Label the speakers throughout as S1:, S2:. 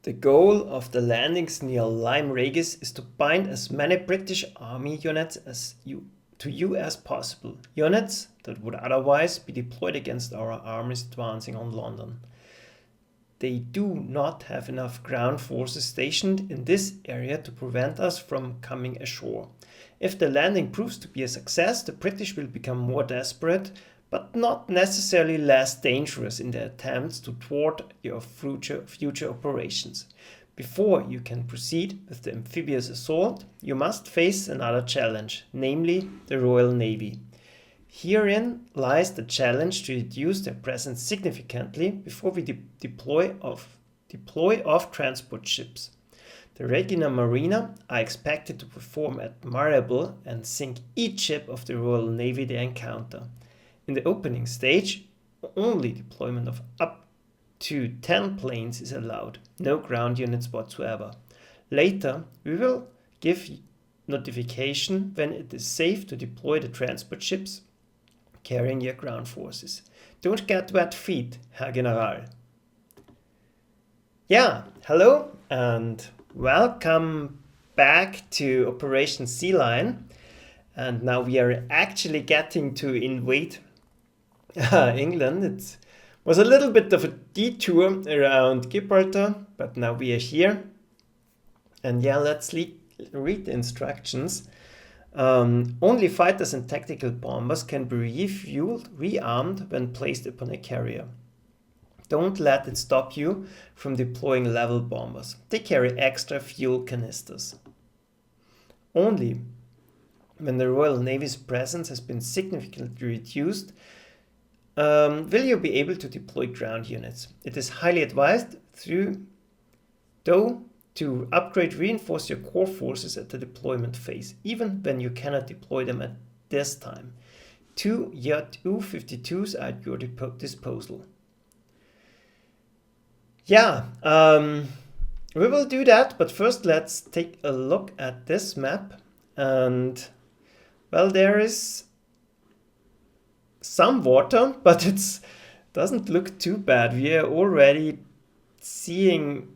S1: The goal of the landings near Lyme Regis is to bind as many British Army units to you as possible. Units that would otherwise be deployed against our armies advancing on London. They do not have enough ground forces stationed in this area to prevent us from coming ashore. If the landing proves to be a success, the British will become more desperate, but not necessarily less dangerous in their attempts to thwart your future operations. Before you can proceed with the amphibious assault, you must face another challenge, namely the Royal Navy. Herein lies the challenge to reduce their presence significantly before we deploy off transport ships. The Regina Marina are expected to perform admirable and sink each ship of the Royal Navy they encounter. In the opening stage, only deployment of up to 10 planes is allowed, no ground units whatsoever. Later, we will give notification when it is safe to deploy the transport ships carrying your ground forces. Don't get wet feet, Herr General. Yeah, hello and welcome back to Operation Sea Lion. And now we are actually getting to invade England. It was a little bit of a detour around Gibraltar, but now we are here. And yeah, let's read the instructions. Only fighters and tactical bombers can be refueled, rearmed when placed upon a carrier. Don't let it stop you from deploying level bombers. They carry extra fuel canisters. Only when the Royal Navy's presence has been significantly reduced, will you be able to deploy ground units. It is highly advised, to upgrade reinforce your core forces at the deployment phase, even when you cannot deploy them at this time. 2 Ju-52s are at your disposal. Yeah, we will do that, but first let's take a look at this map. And well, there is some water, but it doesn't look too bad. We are already seeing,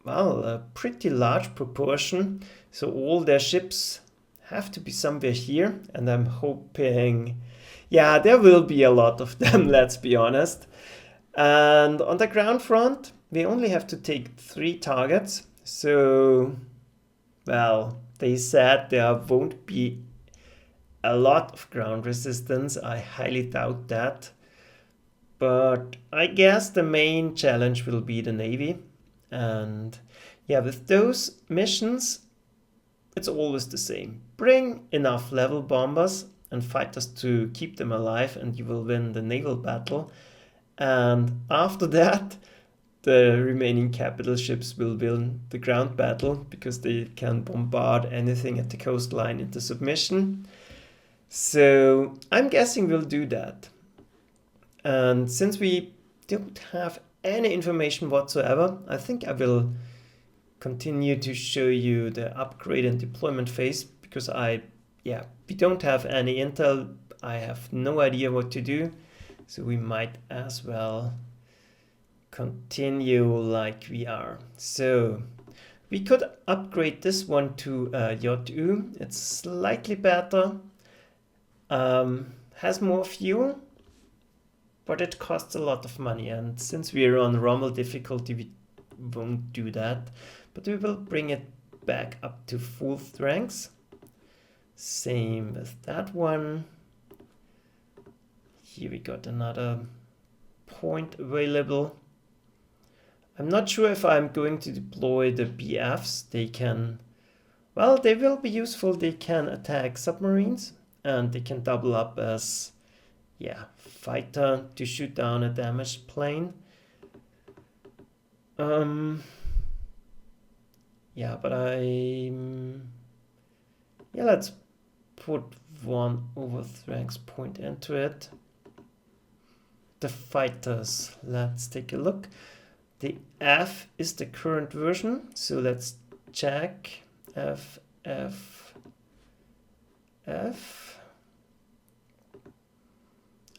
S1: well, a pretty large proportion. So all their ships have to be somewhere here. And I'm hoping, yeah, there will be a lot of them, let's be honest. And on the ground front, we only have to take 3 targets. So, well, they said there won't be a lot of ground resistance. I highly doubt that. But I guess the main challenge will be the Navy. And yeah, with those missions, it's always the same. Bring enough level bombers and fighters to keep them alive and you will win the naval battle. And after that, the remaining capital ships will win the ground battle because they can bombard anything at the coastline into submission. So I'm guessing we'll do that. And since we don't have any information whatsoever, I think I will continue to show you the upgrade and deployment phase because we don't have any intel. I have no idea what to do. So we might as well continue like we are. So we could upgrade this one to JU. It's slightly better. Has more fuel, but it costs a lot of money. And since we are on Rommel difficulty, we won't do that. But we will bring it back up to full strength. Same with that one. Here we got another point available. I'm not sure if I'm going to deploy the BFs. They will be useful. They can attack submarines and they can double up as, fighter to shoot down a damaged plane. Let's put one overstrength point into it. The fighters, let's take a look. The F is the current version, so let's check F.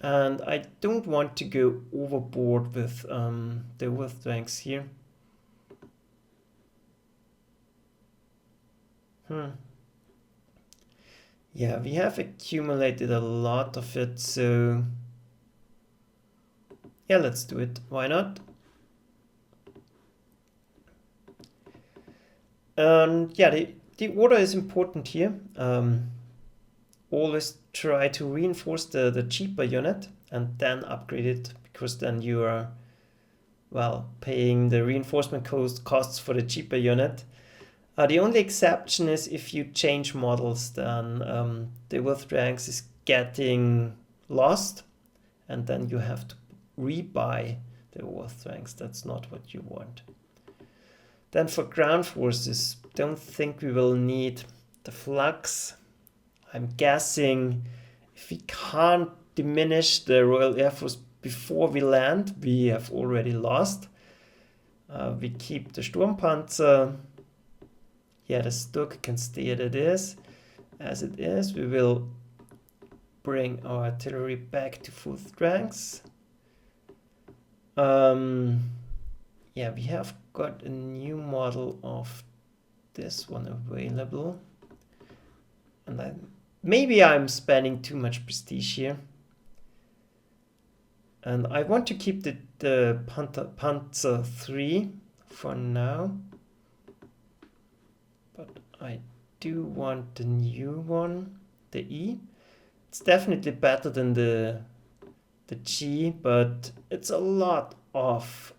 S1: And I don't want to go overboard with the overstrengths here. Yeah, we have accumulated a lot of it, so yeah, let's do it. Why not? And yeah, the order is important here. Always try to reinforce the cheaper unit and then upgrade it, because then you are, well, paying the reinforcement costs for the cheaper unit. The only exception is if you change models, then the worth ranks is getting lost, and then you have to rebuy the worth ranks. That's not what you want. Then for ground forces, don't think we will need the flux. I'm guessing if we can't diminish the Royal Air Force before we land, we have already lost. We keep the Sturmpanzer. Yeah, the Stuk can stay as it is. We will bring our artillery back to full strength. Yeah, we have got a new model of this one available. And maybe I'm spending too much prestige here. And I want to keep the Panzer 3 for now. But I do want the new one, the E. It's definitely better than the G, but it's a lot of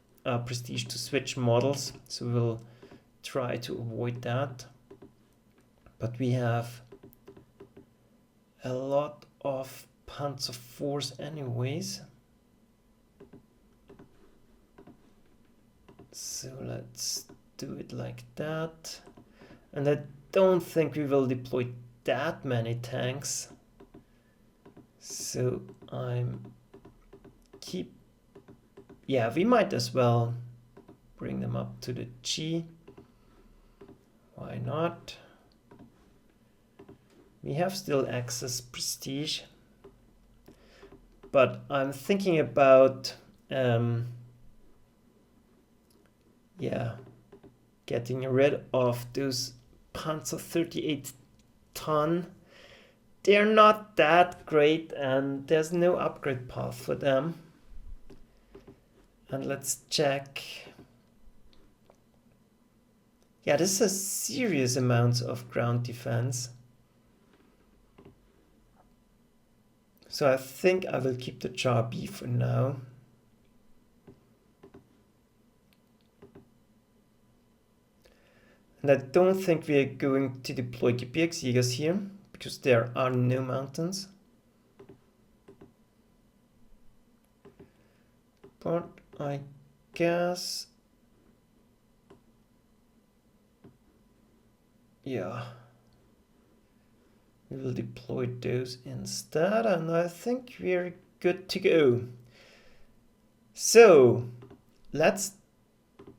S1: prestige to switch models, so we'll try to avoid that. But we have a lot of Panzer IVs anyways. So let's do it like that. And I don't think we will deploy that many tanks. So yeah, we might as well bring them up to the G. Why not? We have still excess prestige. But I'm thinking about yeah, getting rid of those Panzer 38 ton. They're not that great, and there's no upgrade path for them. And let's check. Yeah, this is serious amounts of ground defense. So I think I will keep the Char B for now. And I don't think we are going to deploy Gebirgsjägers here, because there are no mountains. But I guess, yeah, we will deploy those instead, and I think we're good to go. So let's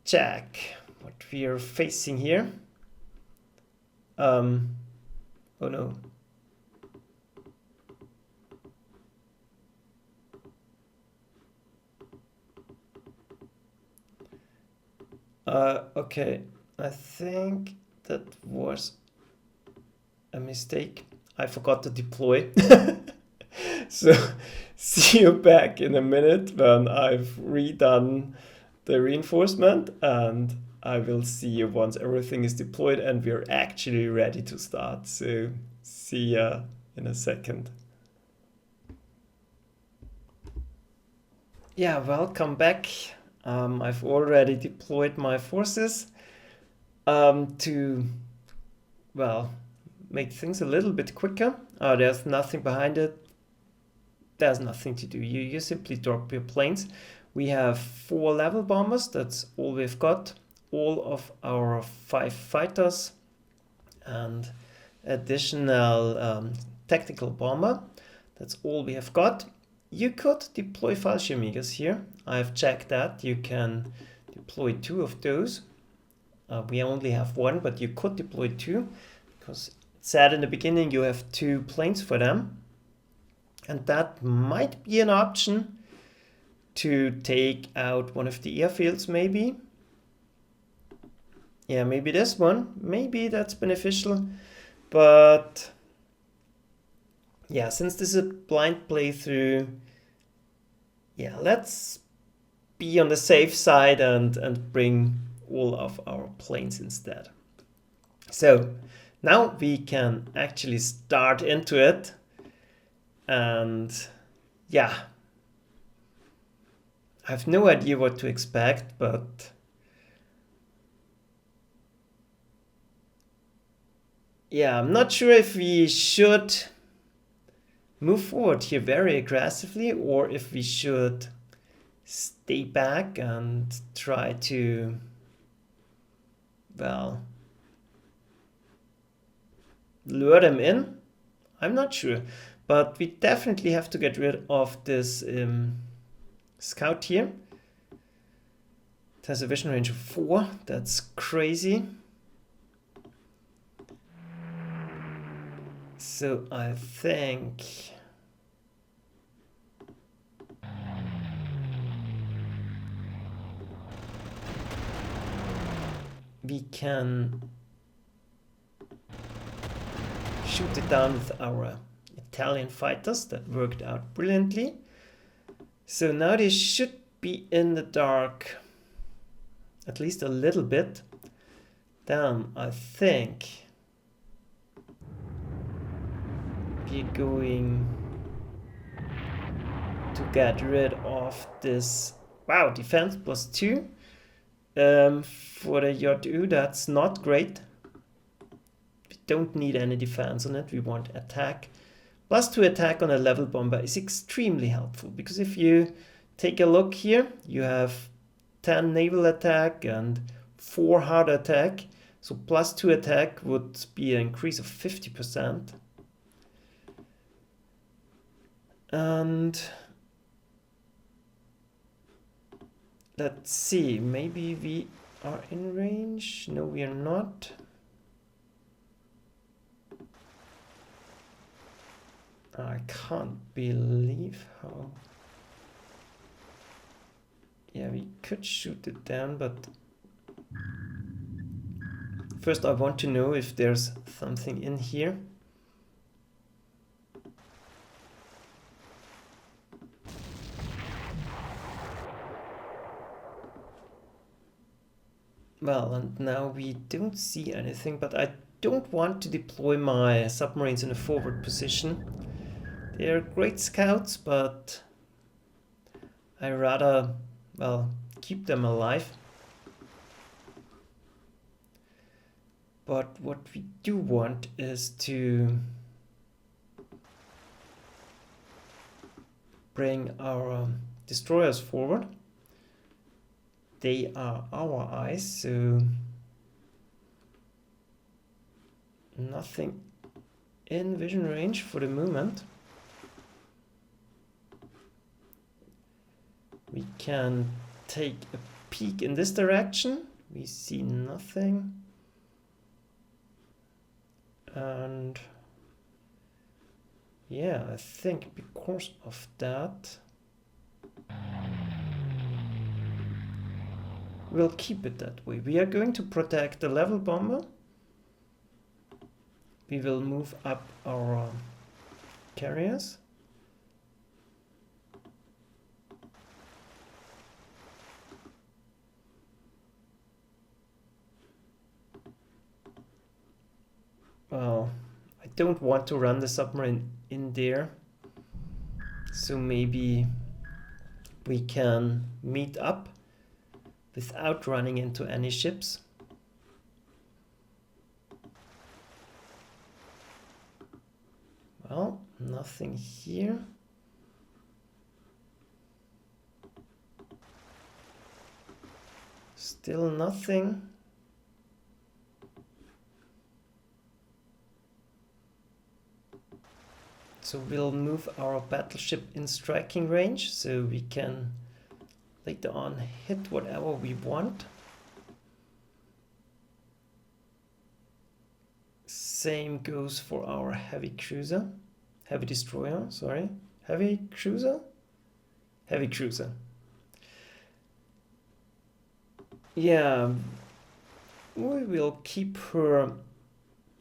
S1: check what we are facing here. Oh no. Okay, I think that was a mistake. I forgot to deploy. So see you back in a minute when I've redone the reinforcement, and I will see you once everything is deployed and we're actually ready to start. So see ya in a second. Yeah, welcome back. I've already deployed my forces to, well, make things a little bit quicker. There's nothing behind it. There's nothing to do. You simply drop your planes. We have 4 level bombers. That's all we've got. All of our 5 fighters and additional tactical bomber. That's all we have got. You could deploy Fallschirmjägers here. I've checked that. You can deploy 2 of those. We only have 1, but you could deploy 2, because it said in the beginning you have 2 planes for them. And that might be an option to take out one of the airfields maybe. Yeah, maybe this one. Maybe that's beneficial. But yeah, since this is a blind playthrough, yeah, let's be on the safe side and bring all of our planes instead. So now we can actually start into it. And yeah, I have no idea what to expect, but yeah, I'm not sure if we should move forward here very aggressively or if we should stay back and try to, well, lure them in. I'm not sure, but we definitely have to get rid of this scout here. It has a vision range of 4. That's crazy. So I think we can shoot it down with our Italian fighters. That worked out brilliantly. So now they should be in the dark at least a little bit. Then I think we're going to get rid of this. Wow, defense +2 for the J2. That's not great. We don't need any defense on it. We want attack. +2 attack on a level bomber is extremely helpful, because if you take a look here, you have 10 naval attack and 4 hard attack. So +2 attack would be an increase of 50%. And let's see, maybe we are in range. No, we are not. I can't believe how. Yeah, we could shoot it down, but first I want to know if there's something in here. Well, and now we don't see anything, but I don't want to deploy my submarines in a forward position. They're great scouts, but I rather, well, keep them alive. But what we do want is to bring our destroyers forward. They are our eyes, so nothing in vision range for the moment. We can take a peek in this direction. We see nothing. And yeah, I think because of that, we'll keep it that way. We are going to protect the level bomber. We will move up our carriers. Well, I don't want to run the submarine in there, so maybe we can meet up without running into any ships. Well, nothing here. Still nothing. So we'll move our battleship in striking range so we can later on hit whatever we want. Same goes for our heavy cruiser. Heavy destroyer, sorry. Heavy cruiser? Heavy cruiser. Yeah. we will keep her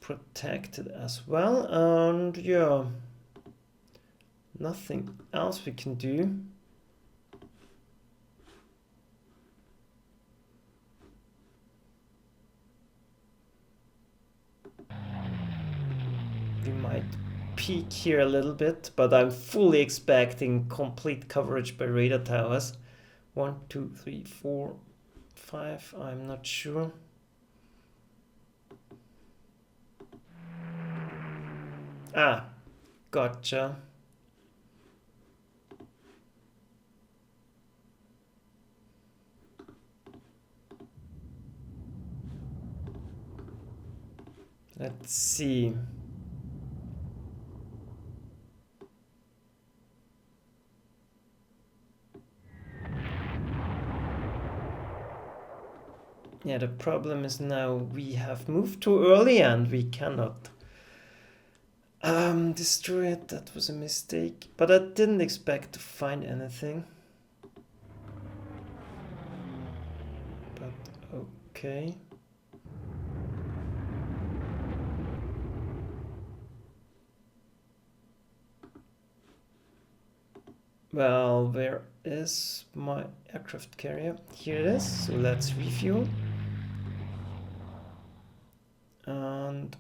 S1: protected as well, and yeah, nothing else we can do. We might peek here a little bit, but I'm fully expecting complete coverage by radar towers. 1, 2, 3, 4, 5, I'm not sure. Ah, gotcha. Let's see. Yeah, the problem is now we have moved too early and we cannot destroy it. That was a mistake, but I didn't expect to find anything. But okay. Well, where is my aircraft carrier? Here it is, so let's refuel. And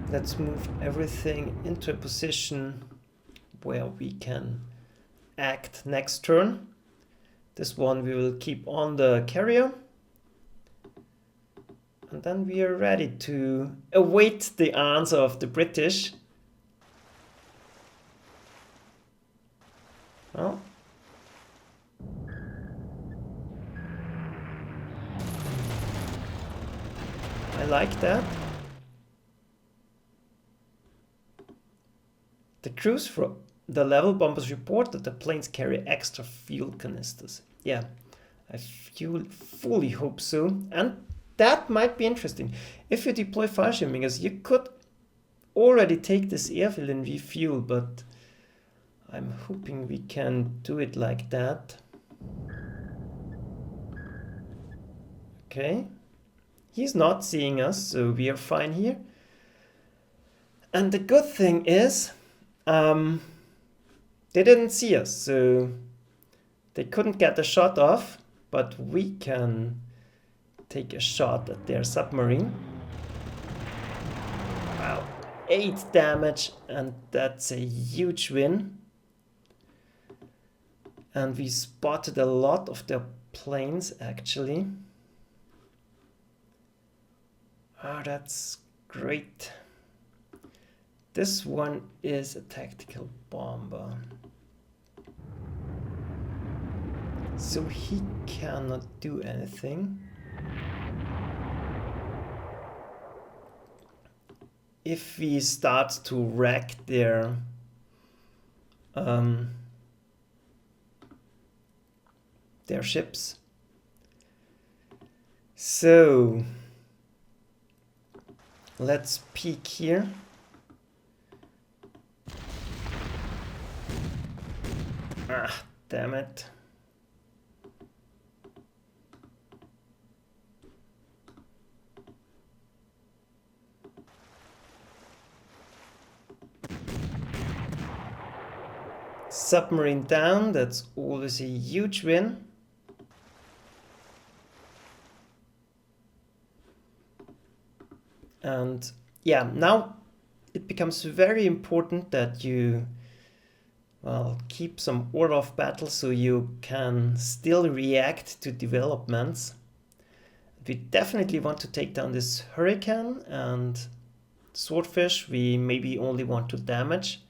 S1: let's move everything into a position where we can act next turn. This one we will keep on the carrier. And then we are ready to await the answer of the British. Well, I like that. The crews from the level bombers report that the planes carry extra fuel canisters. Yeah, I fully hope so. And that might be interesting. If you deploy Fallschirmjägers, you could already take this airfield and refuel, but I'm hoping we can do it like that. Okay. He's not seeing us, so we are fine here. And the good thing is, they didn't see us, so they couldn't get a shot off, but we can take a shot at their submarine. Wow, 8 damage, and that's a huge win. And we spotted a lot of their planes, actually. Ah, that's great. This one is a tactical bomber. So he cannot do anything. If we start to wreck their ships. So let's peek here. Ah, damn it. Submarine down, that's always a huge win. And yeah, now it becomes very important that you, well, keep some order of battle so you can still react to developments. We definitely want to take down this Hurricane, and Swordfish we maybe only want to damage.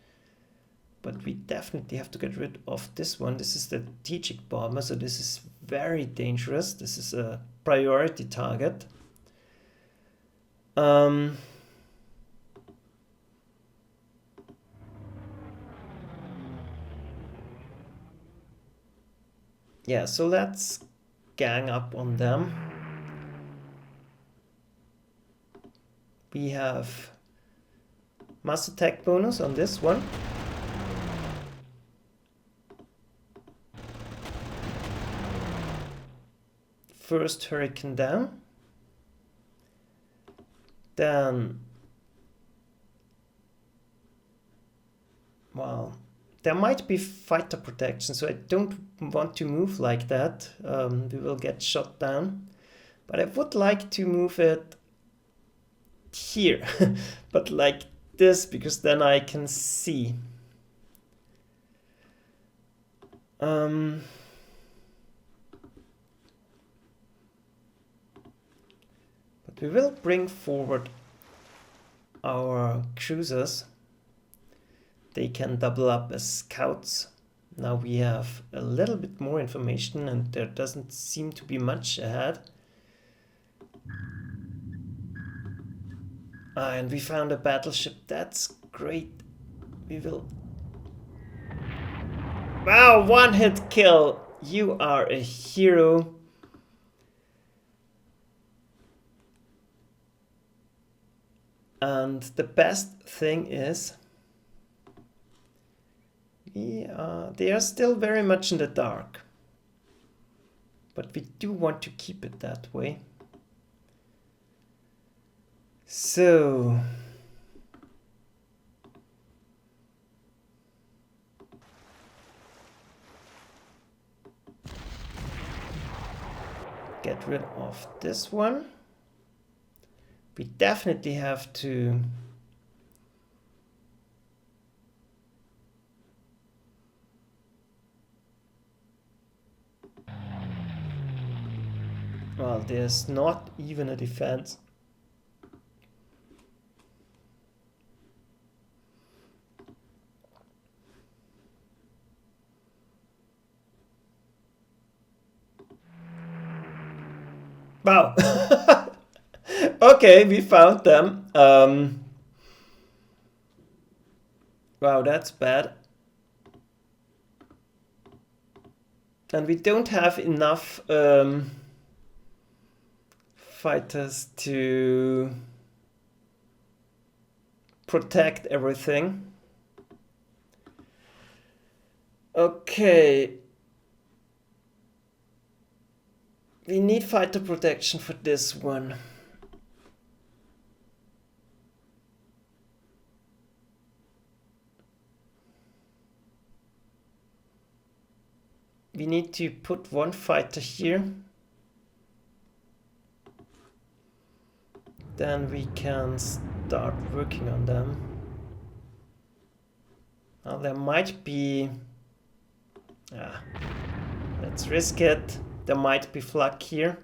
S1: But we definitely have to get rid of this one. This is the strategic bomber, so this is very dangerous. This is a priority target. Yeah, so let's gang up on them. We have mass attack bonus on this one. first Hurricane down. Then, well, there might be fighter protection, so I don't want to move like that. We will get shot down. But I would like to move it here, but like this, because then I can see. But we will bring forward our cruisers. They can double up as scouts. Now we have a little bit more information and there doesn't seem to be much ahead. And we found a battleship. That's great. We will... Wow, one hit kill. You are a hero. And the best thing is, they are still very much in the dark. But we do want to keep it that way. So... get rid of this one. We definitely have to well, there's not even a defense. Wow. Okay, we found them. Wow, that's bad. And we don't have enough fighters to protect everything. Okay. We need fighter protection for this one. We need to put one fighter here. Then we can start working on them. Now there might be... let's risk it. There might be flak here.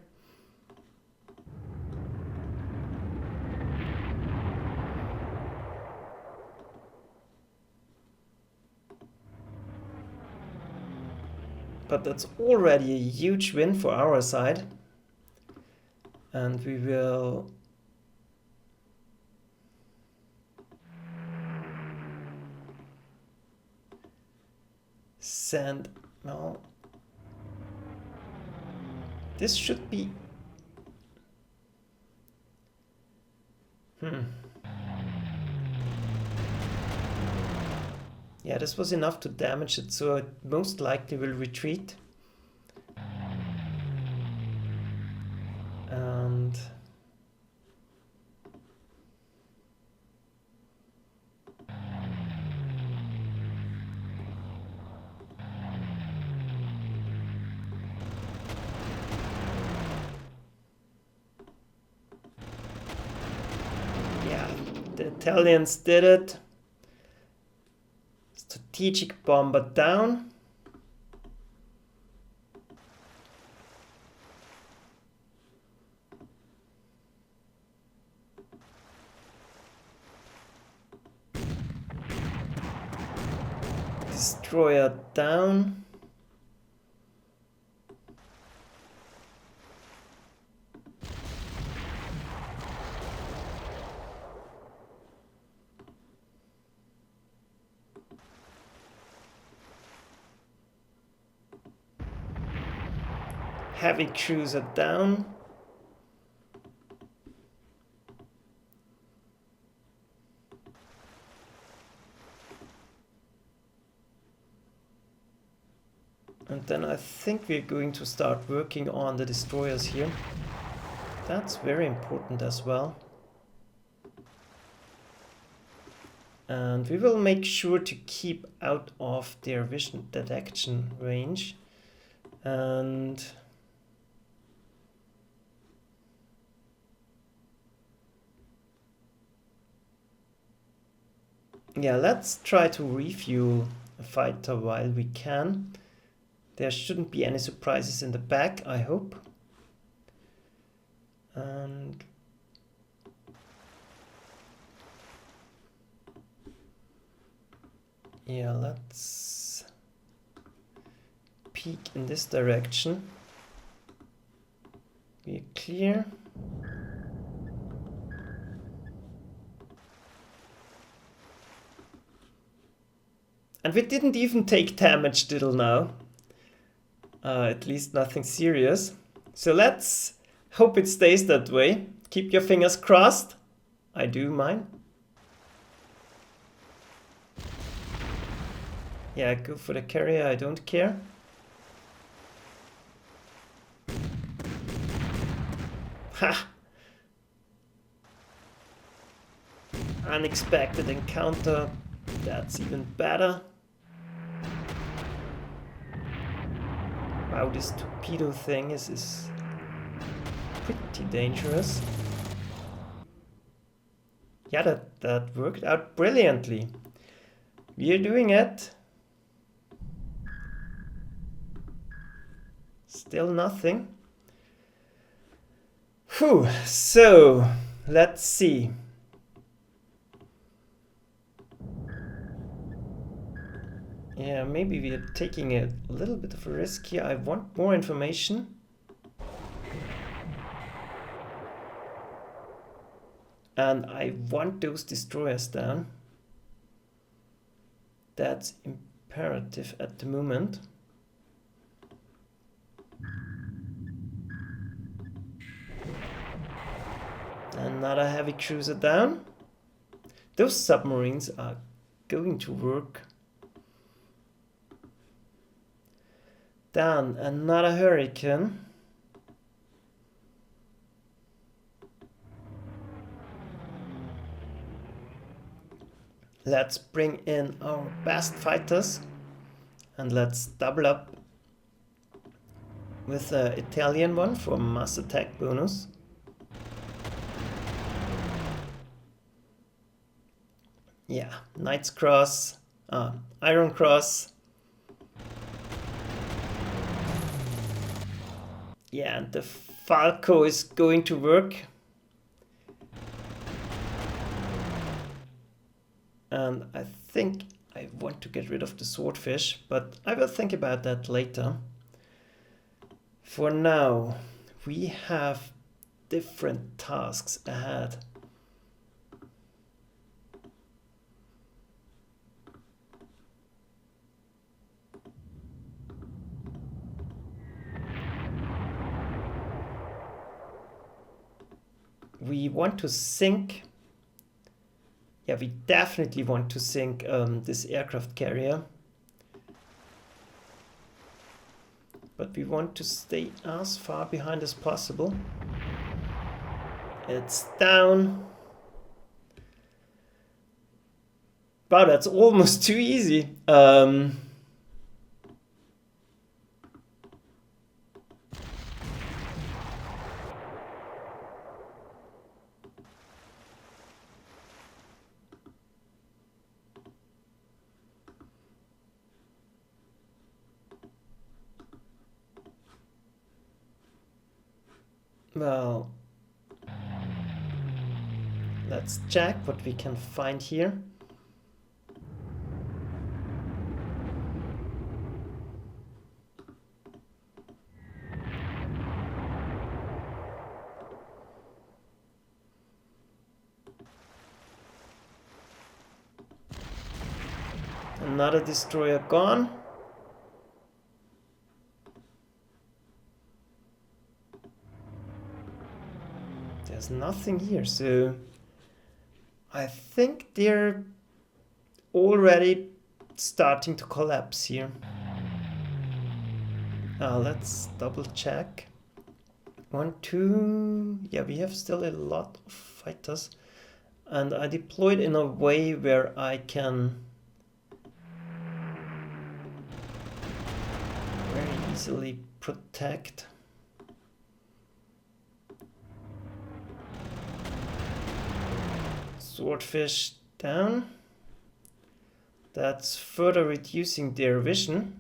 S1: But that's already a huge win for our side. And we will... send... well... this should be... yeah, this was enough to damage it, so it most likely will retreat. And... yeah, the Italians did it. Strategic bomber down. Destroyer down. Heavy cruiser down. And then I think we're going to start working on the destroyers here. That's very important as well. And we will make sure to keep out of their vision detection range. And yeah, let's try to refuel a fighter while we can. There shouldn't be any surprises in the back, I hope. And yeah, let's peek in this direction. We're clear. And we didn't even take damage till now. At least nothing serious. So let's hope it stays that way. Keep your fingers crossed. I do mine. Yeah, go for the carrier, I don't care. Ha! Unexpected encounter. That's even better. Wow, this torpedo thing is pretty dangerous. Yeah, that worked out brilliantly. We are doing it. Still nothing. Whew, so let's see. Yeah, maybe we are taking a little bit of a risk here. I want more information. And I want those destroyers down. That's imperative at the moment. Another heavy cruiser down. Those submarines are going to work. Down another hurricane. Let's bring in our best fighters and let's double up with the Italian one for mass attack bonus. Yeah, Knight's Cross, Iron Cross. Yeah, and the Falco is going to work. And I think I want to get rid of the swordfish, but I will think about that later. For now, we have different tasks ahead. We want to sink. Yeah, we definitely want to sink this aircraft carrier. But we want to stay as far behind as possible. It's down. Wow, that's almost too easy. Well, let's check what we can find here. Another destroyer gone. There's nothing here, so I think they're already starting to collapse here. Let's double check. 1, 2. Yeah, we have still a lot of fighters. And I deployed in a way where I can very easily protect. Swordfish down. That's further reducing their vision.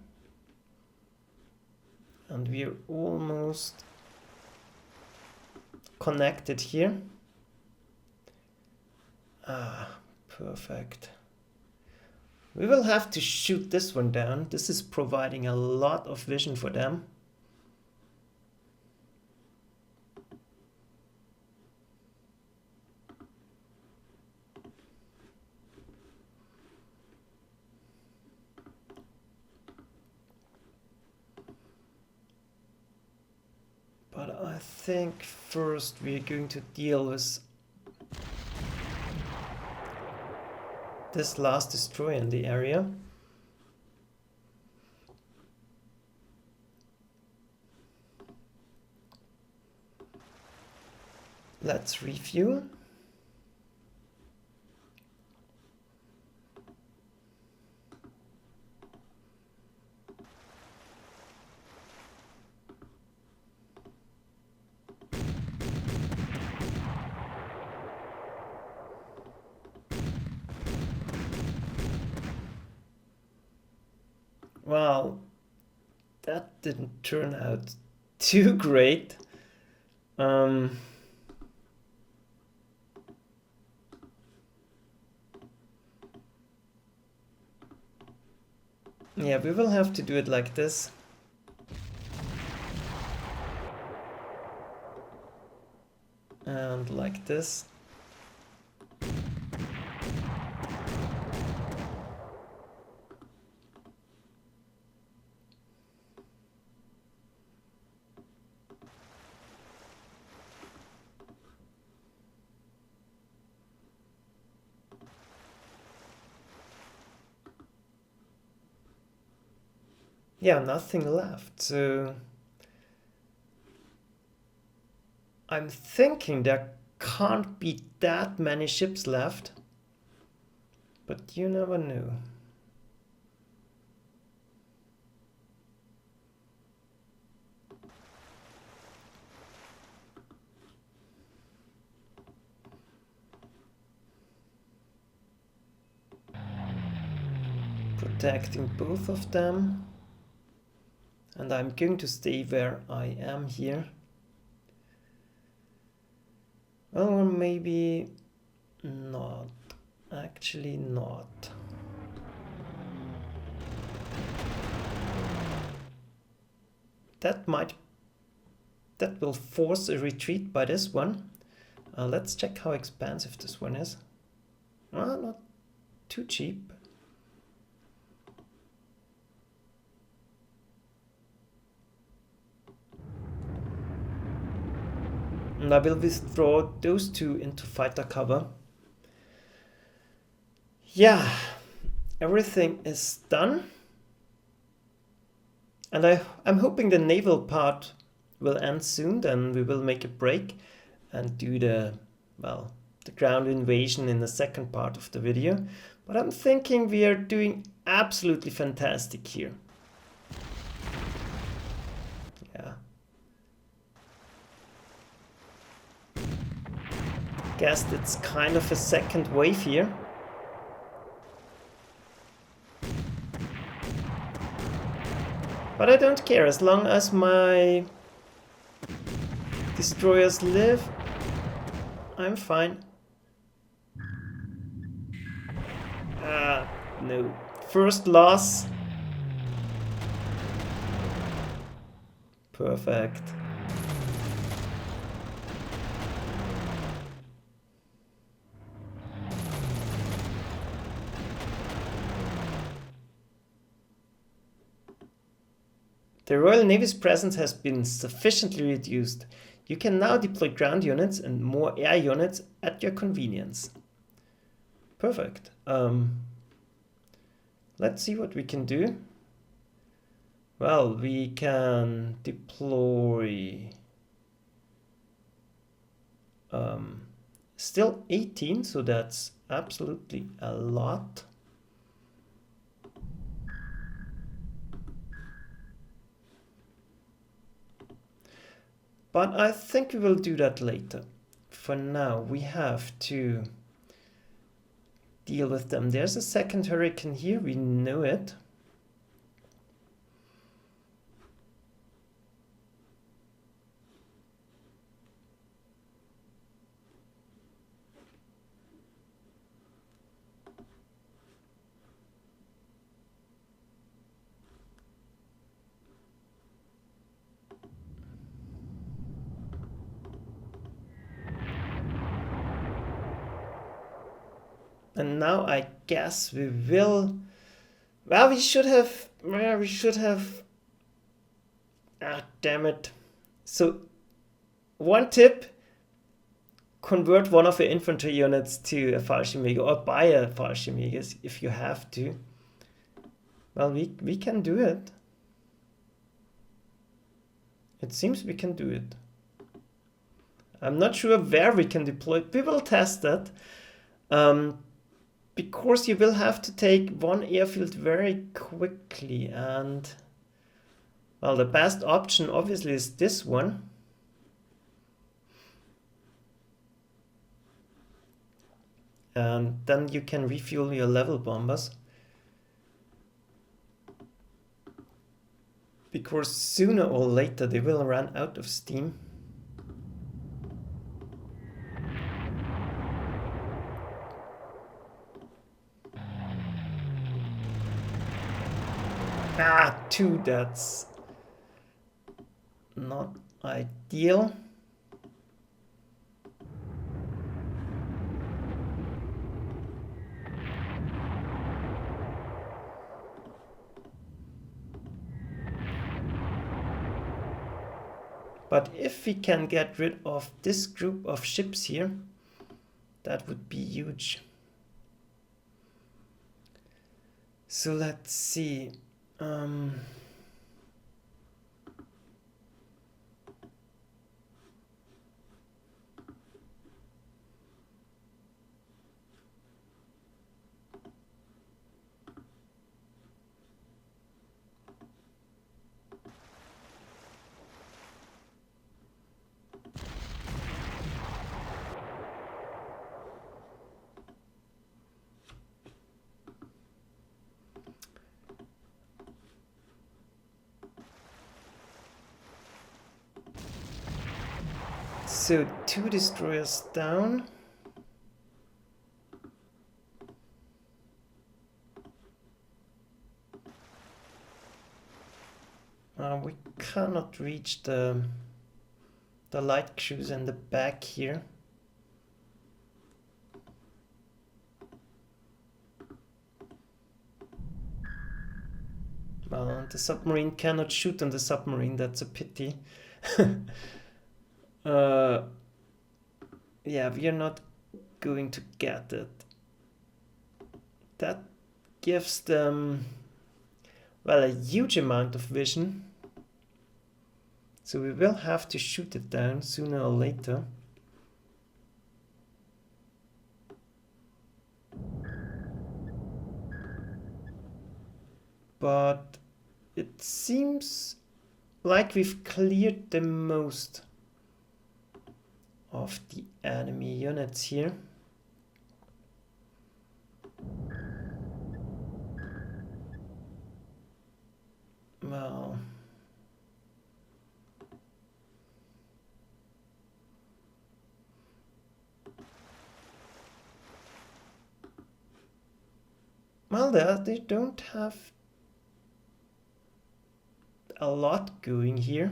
S1: And we're almost connected here. Perfect. We will have to shoot this one down. This is providing a lot of vision for them. But I think first we're going to deal with this last destroyer in the area. Let's review. Well, that didn't turn out too great. Yeah, we will have to do it like this. And like this. Yeah, nothing left. So I'm thinking there can't be that many ships left, but you never know. Protecting both of them. And I'm going to stay where I am here. Or maybe not. Actually not. That will force a retreat by this one. Let's check how expensive this one is. Not too cheap. And I will withdraw those two into fighter cover. Yeah, everything is done. And I'm hoping the naval part will end soon, then we will make a break and do the ground invasion in the second part of the video. But I'm thinking we are doing absolutely fantastic here. Yeah. Guess it's kind of a second wave here. But I don't care, as long as my destroyers live, I'm fine. No. First loss. Perfect. The Royal Navy's presence has been sufficiently reduced. You can now deploy ground units and more air units at your convenience. Perfect. Let's see what we can do. Well, we can deploy still 18, so that's absolutely a lot. But I think we will do that later. For now, we have to deal with them. There's a second hurricane here, we know it. And now I guess we will. Well, we should have. Ah, damn it. So, one tip: convert one of your infantry units to a Fallschirmjäger or buy a Fallschirmjäger if you have to. Well, we can do it. It seems we can do it. I'm not sure where we can deploy it. We will test that. Because you will have to take one airfield very quickly, and well, the best option obviously is this one. And then you can refuel your level bombers. Because sooner or later they will run out of steam. Ah, 2, that's not ideal. But if we can get rid of this group of ships here, that would be huge. So let's see. So 2 destroyers down. We cannot reach the light cruiser in the back here. Well, the submarine cannot shoot on the submarine, that's a pity. Yeah, we are not going to get it. That gives them, well, a huge amount of vision. So we will have to shoot it down sooner or later. But it seems like we've cleared the most of the enemy units here. Well, they don't have a lot going here.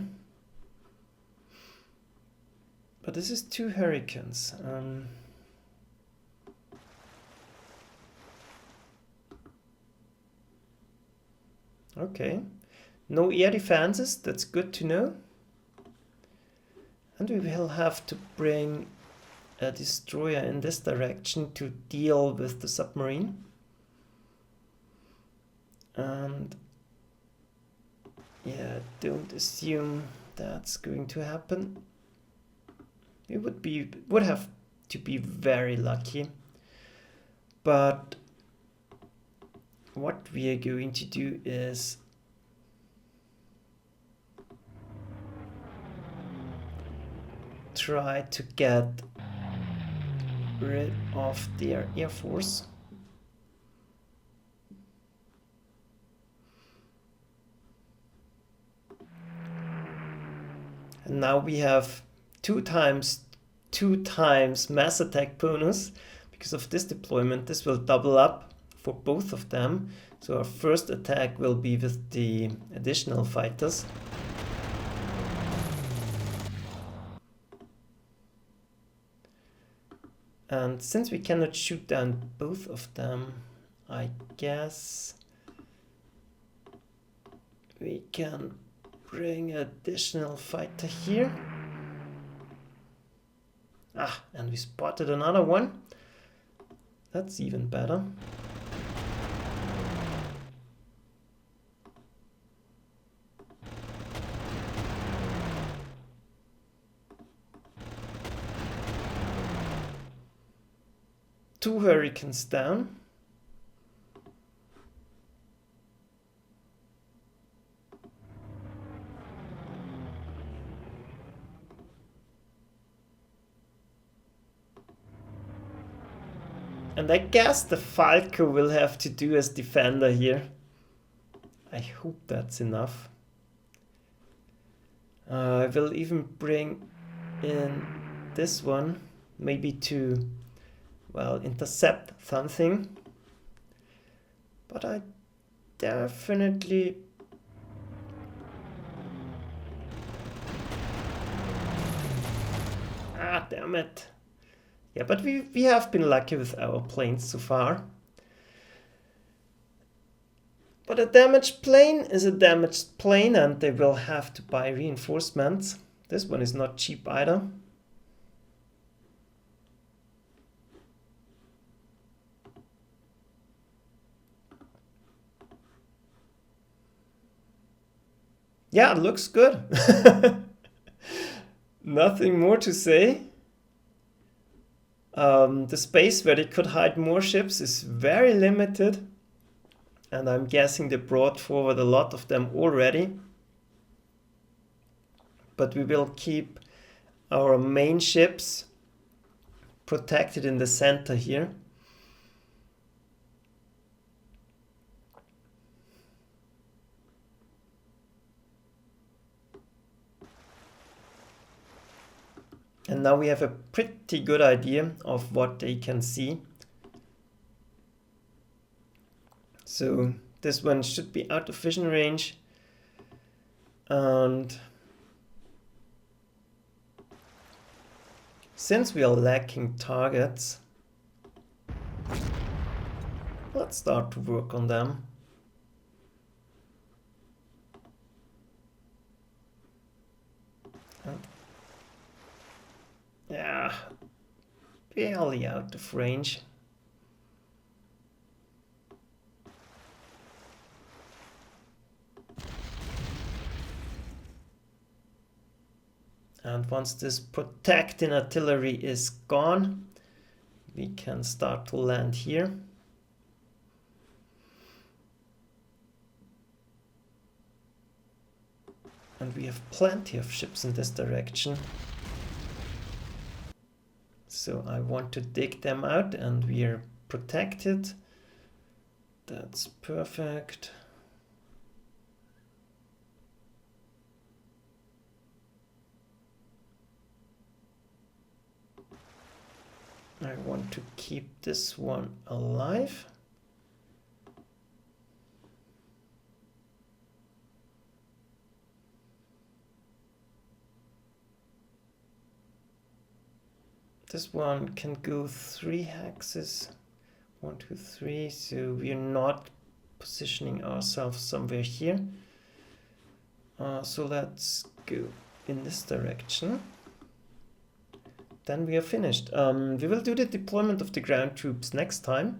S1: But this is 2 hurricanes. Okay. No air defenses, that's good to know. And we will have to bring a destroyer in this direction to deal with the submarine. And Yeah, don't assume that's going to happen. We would have to be very lucky. But what we are going to do is try to get rid of their air force. And now we have 2 times mass attack bonus. Because of this deployment, this will double up for both of them. So our first attack will be with the additional fighters. And since we cannot shoot down both of them, I guess we can bring additional fighter here. Ah, and we spotted another one. That's even better. Two hurricanes down. And I guess the Falco will have to do as defender here. I hope that's enough. I will even bring in this one, maybe to, well, intercept something. But I definitely... Ah, damn it. Yeah, but we have been lucky with our planes so far. But a damaged plane is a damaged plane, and they will have to buy reinforcements. This one is not cheap either. Yeah, it looks good. Nothing more to say. The space where they could hide more ships is very limited. And I'm guessing they brought forward a lot of them already. But we will keep our main ships protected in the center here. And now we have a pretty good idea of what they can see. So this one should be out of vision range. And since we are lacking targets, let's start to work on them. And yeah, barely out of range. And once this protecting artillery is gone, we can start to land here. And we have plenty of ships in this direction. So I want to dig them out, and we are protected. That's perfect. I want to keep this one alive. This one can go 3 hexes. 1, 2, 3. So we are not positioning ourselves somewhere here. So let's go in this direction. Then we are finished. We will do the deployment of the ground troops next time.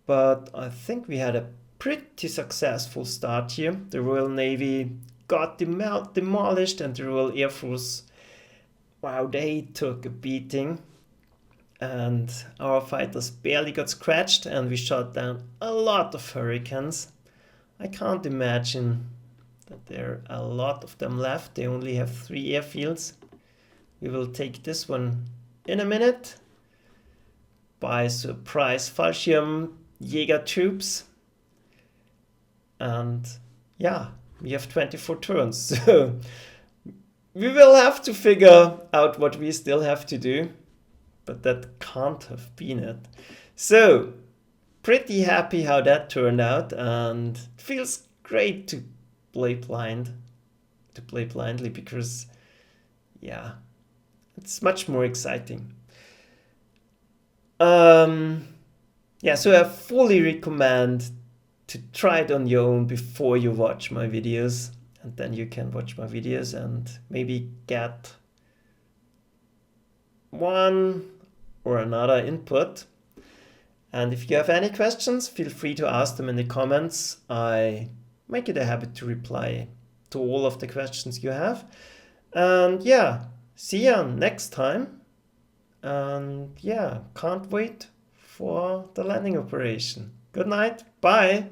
S1: But I think we had a pretty successful start here. The Royal Navy got demolished, and the Royal Air Force, wow, they took a beating. And our fighters barely got scratched, and we shot down a lot of Hurricanes. I can't imagine that there are a lot of them left. They only have 3 airfields. We will take this one in a minute by surprise Fallschirmjäger troops. And yeah, we have 24 turns. So we will have to figure out what we still have to do. But that can't have been it. So, pretty happy how that turned out, and it feels great to play blindly, because, yeah, it's much more exciting. Yeah, so I fully recommend to try it on your own before you watch my videos, and then you can watch my videos and maybe get one or another input. And if you have any questions, feel free to ask them in the comments. I make it a habit to reply to all of the questions you have. And yeah, see you next time. And yeah, can't wait for the landing operation. Good night. Bye.